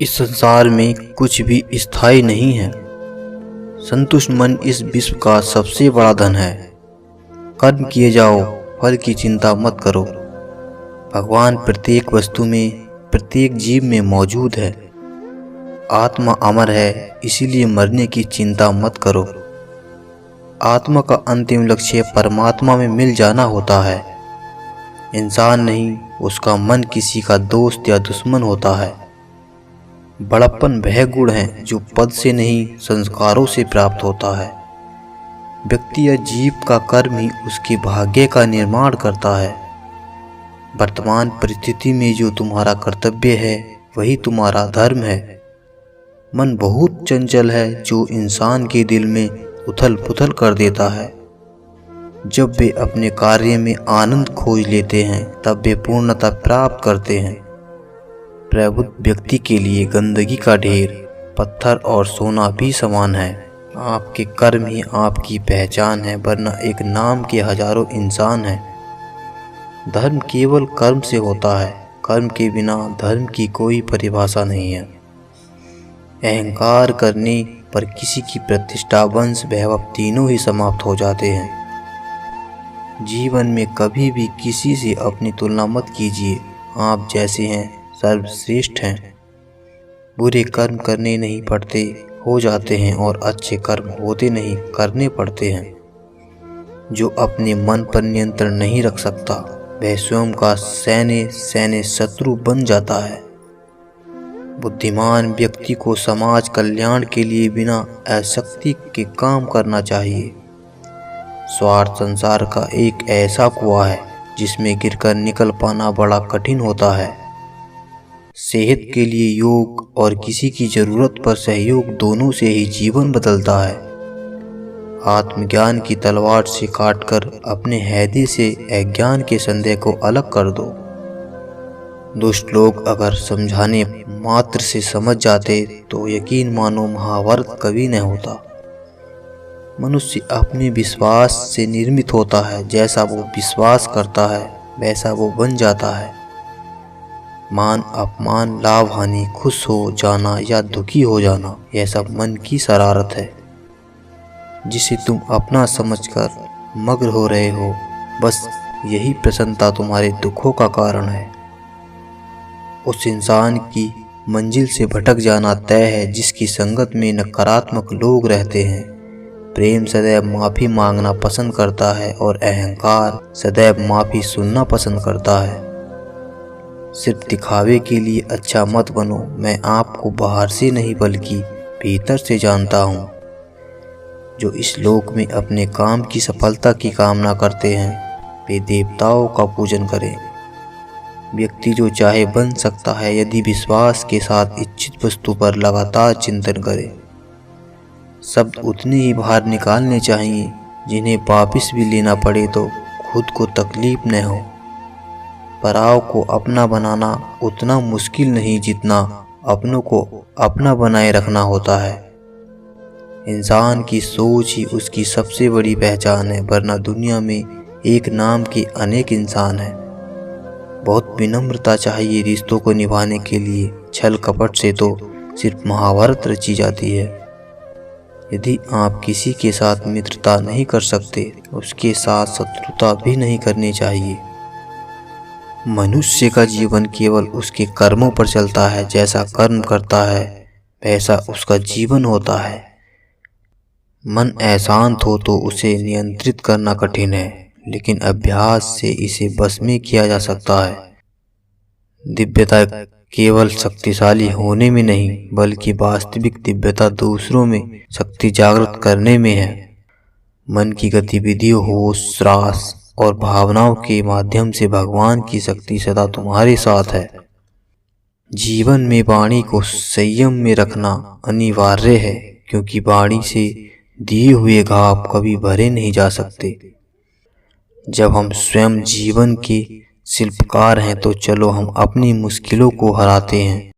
इस संसार में कुछ भी स्थायी नहीं है। संतुष्ट मन इस विश्व का सबसे बड़ा धन है। कर्म किए जाओ, फल की चिंता मत करो। भगवान प्रत्येक वस्तु में, प्रत्येक जीव में मौजूद है। आत्मा अमर है, इसीलिए मरने की चिंता मत करो। आत्मा का अंतिम लक्ष्य परमात्मा में मिल जाना होता है। इंसान नहीं, उसका मन किसी का दोस्त या दुश्मन होता है। बड़प्पन वह गुण है जो पद से नहीं, संस्कारों से प्राप्त होता है। व्यक्ति या जीव का कर्म ही उसके भाग्य का निर्माण करता है। वर्तमान परिस्थिति में जो तुम्हारा कर्तव्य है वही तुम्हारा धर्म है। मन बहुत चंचल है जो इंसान के दिल में उथल पुथल कर देता है। जब वे अपने कार्य में आनंद खोज लेते हैं तब वे पूर्णता प्राप्त करते हैं। प्रबुद्ध व्यक्ति के लिए गंदगी का ढेर पत्थर और सोना भी समान है। आपके कर्म ही आपकी पहचान है, वरना एक नाम के हजारों इंसान हैं। धर्म केवल कर्म से होता है। कर्म के बिना धर्म की कोई परिभाषा नहीं है। अहंकार करने पर किसी की प्रतिष्ठा, वंश, वैभव तीनों ही समाप्त हो जाते हैं। जीवन में कभी भी किसी से अपनी तुलना मत कीजिए। आप जैसे हैं सर्वश्रेष्ठ हैं। बुरे कर्म करने नहीं पड़ते, हो जाते हैं, और अच्छे कर्म होते नहीं, करने पड़ते हैं। जो अपने मन पर नियंत्रण नहीं रख सकता वह स्वयं का सैन्य शत्रु बन जाता है। बुद्धिमान व्यक्ति को समाज कल्याण के लिए बिना आसक्ति के काम करना चाहिए। स्वार्थ संसार का एक ऐसा कुआं है जिसमें गिरकर निकल पाना बड़ा कठिन होता है। सेहत के लिए योग और किसी की जरूरत पर सहयोग, दोनों से ही जीवन बदलता है। आत्मज्ञान की तलवार से काटकर अपने हैदे से अज्ञान के संदेह को अलग कर दो। दुष्ट लोग अगर समझाने मात्र से समझ जाते तो यकीन मानो महाभारत कभी न होता। मनुष्य अपने विश्वास से निर्मित होता है। जैसा वो विश्वास करता है वैसा वो बन जाता है। मान अपमान, लाभ हानि, खुश हो जाना या दुखी हो जाना, यह सब मन की शरारत है जिसे तुम अपना समझकर मग्न हो रहे हो। बस यही प्रसन्नता तुम्हारे दुखों का कारण है। उस इंसान की मंजिल से भटक जाना तय है जिसकी संगत में नकारात्मक लोग रहते हैं। प्रेम सदैव माफ़ी मांगना पसंद करता है और अहंकार सदैव माफ़ी सुनना पसंद करता है। सिर्फ दिखावे के लिए अच्छा मत बनो। मैं आपको बाहर से नहीं बल्कि भीतर से जानता हूँ। जो इस लोक में अपने काम की सफलता की कामना करते हैं वे देवताओं का पूजन करें। व्यक्ति जो चाहे बन सकता है यदि विश्वास के साथ इच्छित वस्तु पर लगातार चिंतन करे। शब्द उतने ही बाहर निकालने चाहिए जिन्हें वापिस भी लेना पड़े तो खुद को तकलीफ न हो। पराओं को अपना बनाना उतना मुश्किल नहीं जितना अपनों को अपना बनाए रखना होता है। इंसान की सोच ही उसकी सबसे बड़ी पहचान है, वरना दुनिया में एक नाम के अनेक इंसान हैं। बहुत विनम्रता चाहिए रिश्तों को निभाने के लिए। छल कपट से तो सिर्फ महाभारत रची जाती है। यदि आप किसी के साथ मित्रता नहीं कर सकते उसके साथ शत्रुता भी नहीं करनी चाहिए। मनुष्य का जीवन केवल उसके कर्मों पर चलता है। जैसा कर्म करता है वैसा उसका जीवन होता है। मन अशांत हो तो उसे नियंत्रित करना कठिन है, लेकिन अभ्यास से इसे बस में किया जा सकता है। दिव्यता केवल शक्तिशाली होने में नहीं बल्कि वास्तविक दिव्यता दूसरों में शक्ति जागृत करने में है। मन की गतिविधियों, होश, रास और भावनाओं के माध्यम से भगवान की शक्ति सदा तुम्हारे साथ है। जीवन में वाणी को संयम में रखना अनिवार्य है, क्योंकि वाणी से दिए हुए घाव कभी भरे नहीं जा सकते। जब हम स्वयं जीवन के शिल्पकार हैं तो चलो हम अपनी मुश्किलों को हराते हैं।